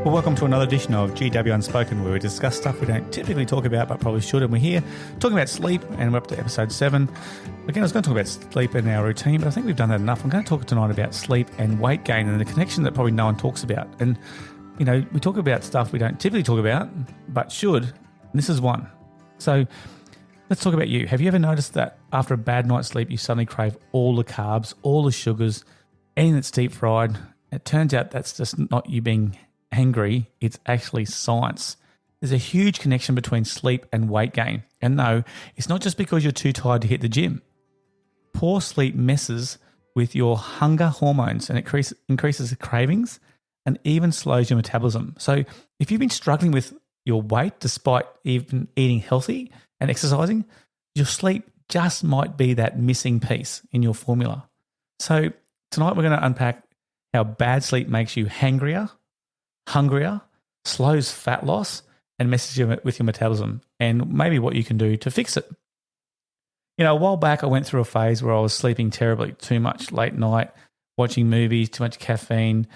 Well, welcome to another edition of GW Unspoken, where we discuss stuff we don't typically talk about but probably should. And we're here talking about sleep, and we're up to episode 7. Again, I was going to talk about sleep in our routine, but I think we've done that enough. I'm going to talk tonight about sleep and weight gain and the connection that probably no one talks about. And, you know, we talk about stuff we don't typically talk about but should, and this is one. So let's talk about you. Have you ever noticed that after a bad night's sleep, you suddenly crave all the carbs, all the sugars, anything that's deep fried? It turns out that's just not you being angry, it's actually science. There's a huge connection between sleep and weight gain. And no, it's not just because you're too tired to hit the gym. Poor sleep messes with your hunger hormones and it increases the cravings and even slows your metabolism. So if you've been struggling with your weight despite even eating healthy and exercising, your sleep just might be that missing piece in your formula. So tonight we're going to unpack how bad sleep makes you hangrier, hungrier, slows fat loss, and messes you with your metabolism, and maybe what you can do to fix it. You know, a while back I went through a phase where I was sleeping terribly, too much late night, watching movies, too much caffeine,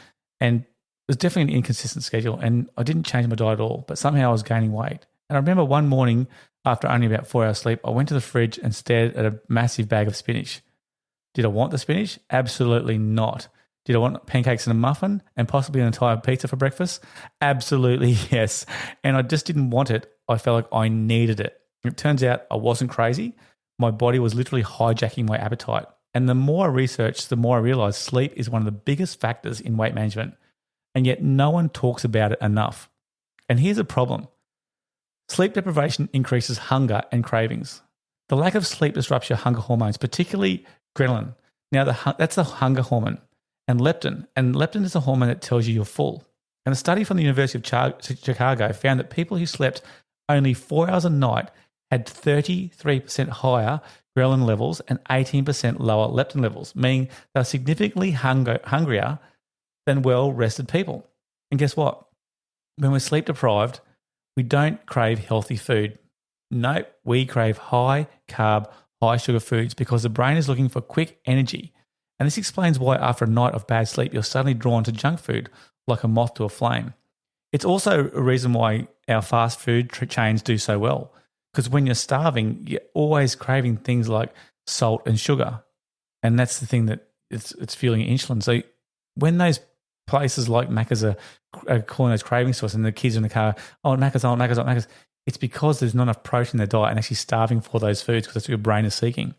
and it was definitely an inconsistent schedule, and I didn't change my diet at all, but somehow I was gaining weight. And I remember one morning, after only about 4 hours sleep, I went to the fridge and stared at a massive bag of spinach. Did I want the spinach? Absolutely not. Did I want pancakes and a muffin and possibly an entire pizza for breakfast? Absolutely yes. And I just didn't want it. I felt like I needed it. It turns out I wasn't crazy. My body was literally hijacking my appetite. And the more I researched, the more I realized sleep is one of the biggest factors in weight management. And yet no one talks about it enough. And here's a problem. Sleep deprivation increases hunger and cravings. The lack of sleep disrupts your hunger hormones, particularly ghrelin. Now, that's the hunger hormone. And leptin is a hormone that tells you you're full. And a study from the University of Chicago found that people who slept only 4 hours a night had 33% higher ghrelin levels and 18% lower leptin levels, meaning they're significantly hungrier than well-rested people. And guess what? When we're sleep deprived, we don't crave healthy food. No, we crave high-carb, high-sugar foods because the brain is looking for quick energy. And this explains why after a night of bad sleep, you're suddenly drawn to junk food like a moth to a flame. It's also a reason why our fast food chains do so well, because when you're starving, you're always craving things like salt and sugar. And that's the thing that it's fueling your insulin. So when those places like Macca's are calling those cravings to us and the kids in the car, oh, Macca's, it's because there's not enough protein in their diet and actually starving for those foods because that's what your brain is seeking.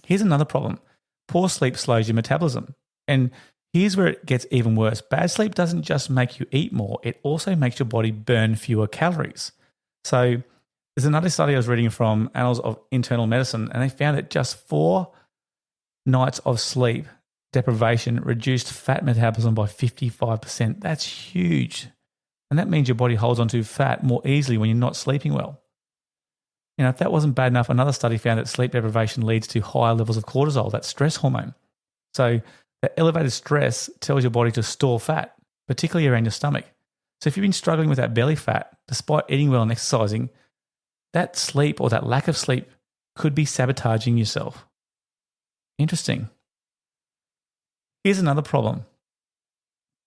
Here's another problem. Poor sleep slows your metabolism. And here's where it gets even worse. Bad sleep doesn't just make you eat more, it also makes your body burn fewer calories. So there's another study I was reading from Annals of Internal Medicine, and they found that just 4 nights of sleep deprivation reduced fat metabolism by 55%. That's huge. And that means your body holds onto fat more easily when you're not sleeping well. You know, if that wasn't bad enough, another study found that sleep deprivation leads to higher levels of cortisol, that stress hormone. So the elevated stress tells your body to store fat, particularly around your stomach. So if you've been struggling with that belly fat, despite eating well and exercising, that sleep or that lack of sleep could be sabotaging yourself. Interesting. Here's another problem.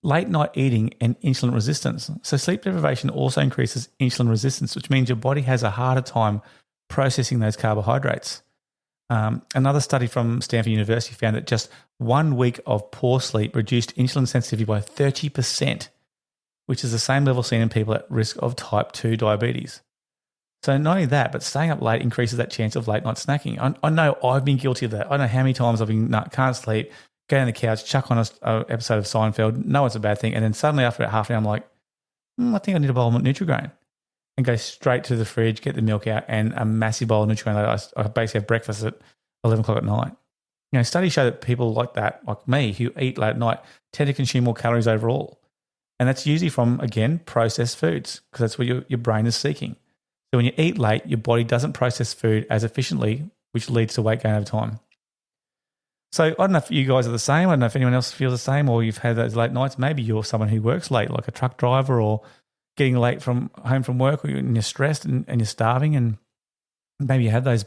Late night eating and insulin resistance. So sleep deprivation also increases insulin resistance, which means your body has a harder time processing those carbohydrates. Another study from Stanford University found that just 1 week of poor sleep reduced insulin sensitivity by 30%, which is the same level seen in people at risk of type 2 diabetes. So not only that, but staying up late increases that chance of late night snacking. I know I've been guilty of that. I know how many times I've been, can't sleep, go on the couch, chuck on an episode of Seinfeld, know it's a bad thing, and then suddenly after about half an hour, I'm like, I think I need a bowl of Nutrigrain, and go straight to the fridge, get the milk out, and a massive bowl of Nutrigrain later. I basically have breakfast at 11 o'clock at night. You know, studies show that people like that, like me, who eat late at night, tend to consume more calories overall. And that's usually from, again, processed foods, because that's what your brain is seeking. So when you eat late, your body doesn't process food as efficiently, which leads to weight gain over time. So I don't know if you guys are the same. I don't know if anyone else feels the same, or you've had those late nights. Maybe you're someone who works late, like a truck driver, or getting late from home from work, and you're stressed and you're starving, and maybe you have those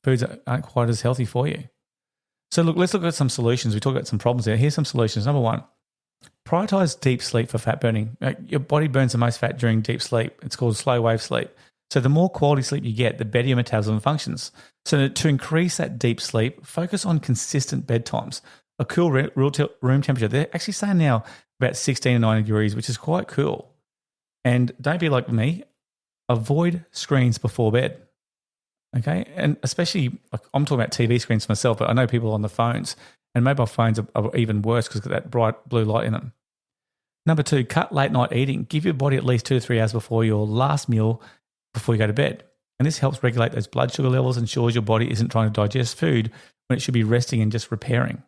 foods that aren't quite as healthy for you. So look, let's look at some solutions. We talked about some problems there. Here's some solutions. Number one, prioritize deep sleep for fat burning. Your body burns the most fat during deep sleep. It's called slow wave sleep. So the more quality sleep you get, the better your metabolism functions. So to increase that deep sleep, focus on consistent bedtimes. A cool room temperature. They're actually saying now about 16 to 19 degrees, which is quite cool. And don't be like me. Avoid screens before bed. Okay? And especially, like, I'm talking about TV screens myself, but I know people on the phones, and mobile phones are even worse because they've got that bright blue light in them. Number 2, cut late night eating. Give your body at least 2 to 3 hours before your last meal before you go to bed. And this helps regulate those blood sugar levels, ensures your body isn't trying to digest food when it should be resting and just repairing.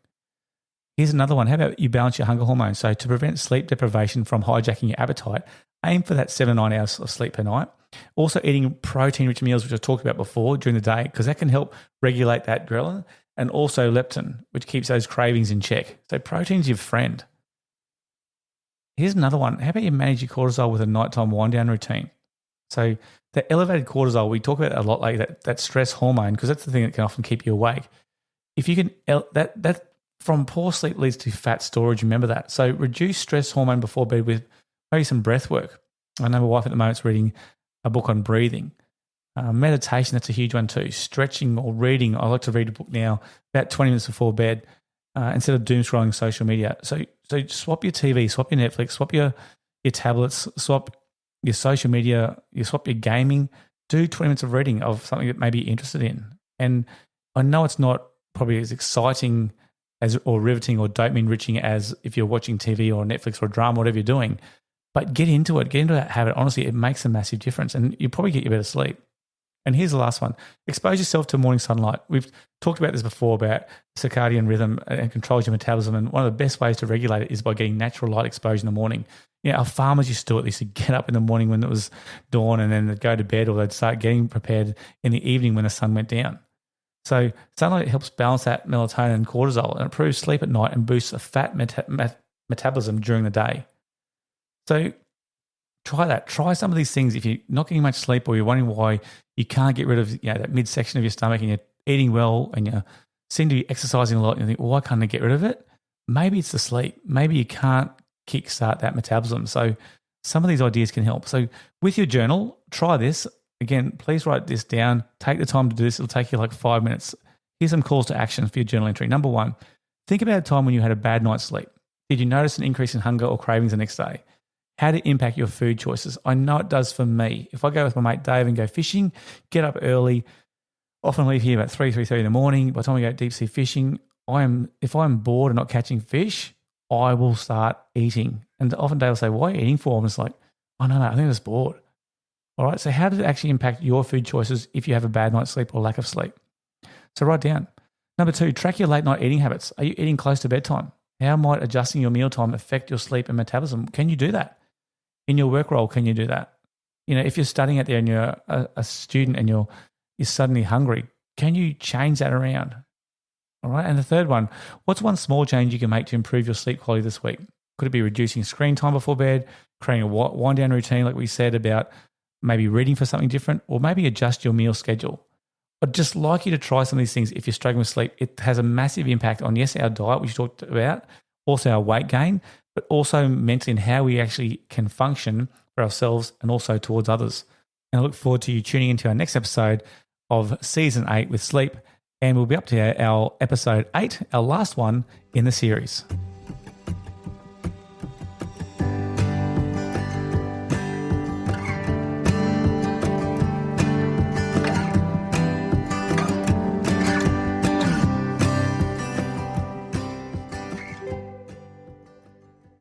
Here's another one. How about you balance your hunger hormone? So to prevent sleep deprivation from hijacking your appetite, aim for that 7 to 9 hours of sleep per night. Also eating protein-rich meals, which I talked about before, during the day, because that can help regulate that ghrelin, and also leptin, which keeps those cravings in check. So protein's your friend. Here's another one. How about you manage your cortisol with a nighttime wind-down routine? So the elevated cortisol, we talk about it a lot, like that stress hormone, because that's the thing that can often keep you awake. If you can, that from poor sleep leads to fat storage. Remember that. So reduce stress hormone before bed with maybe some breath work. I know my wife at the moment is reading a book on breathing. Meditation, that's a huge one too. Stretching or reading. I like to read a book now about 20 minutes before bed instead of doom scrolling social media. So swap your TV, swap your Netflix, swap your tablets, swap your social media, you swap your gaming. Do 20 minutes of reading of something that maybe you're interested in. And I know it's not probably as exciting or riveting or dopamine-enriching as if you're watching TV or Netflix or a drama, whatever you're doing. But get into it. Get into that habit. Honestly, it makes a massive difference, and you probably get you better sleep. And here's the last one. Expose yourself to morning sunlight. We've talked about this before about circadian rhythm and controls your metabolism. And one of the best ways to regulate it is by getting natural light exposure in the morning. You know, our farmers used to do it. They used to get up in the morning when it was dawn, and then they'd go to bed, or they'd start getting prepared in the evening when the sun went down. So sunlight helps balance that melatonin and cortisol, and improves sleep at night and boosts a fat metabolism during the day. So try that. Try some of these things. If you're not getting much sleep, or you're wondering why you can't get rid of that midsection of your stomach, and you're eating well and you seem to be exercising a lot, and you think, well, why can't I get rid of it? Maybe it's the sleep. Maybe you can't kickstart that metabolism. So some of these ideas can help. So with your journal, try this. Again, please write this down. Take the time to do this. It'll take you like 5 minutes. Here's some calls to action for your journal entry. Number 1, think about a time when you had a bad night's sleep. Did you notice an increase in hunger or cravings the next day? How did it impact your food choices? I know it does for me. If I go with my mate Dave and go fishing, get up early, often leave here about 3:30 in the morning. By the time we go deep sea fishing, if I'm bored and not catching fish, I will start eating. And often Dave will say, "Why are you eating for?" I'm just like, "Oh, no, I think I'm just bored." All right, so how did it actually impact your food choices if you have a bad night's sleep or lack of sleep? So write down. Number 2, track your late night eating habits. Are you eating close to bedtime? How might adjusting your mealtime affect your sleep and metabolism? Can you do that? In your work role, can you do that? You know, if you're studying out there and you're a student and you're suddenly hungry, can you change that around? All right, and the third one, what's one small change you can make to improve your sleep quality this week? Could it be reducing screen time before bed, creating a wind-down routine like we said about, maybe reading for something different, or maybe adjust your meal schedule? I'd just like you to try some of these things if you're struggling with sleep. It has a massive impact on, yes, our diet, which you talked about, also our weight gain, but also mentally and how we actually can function for ourselves and also towards others. And I look forward to you tuning into our next episode of Season 8 with sleep, and we'll be up to our episode 8, our last one in the series.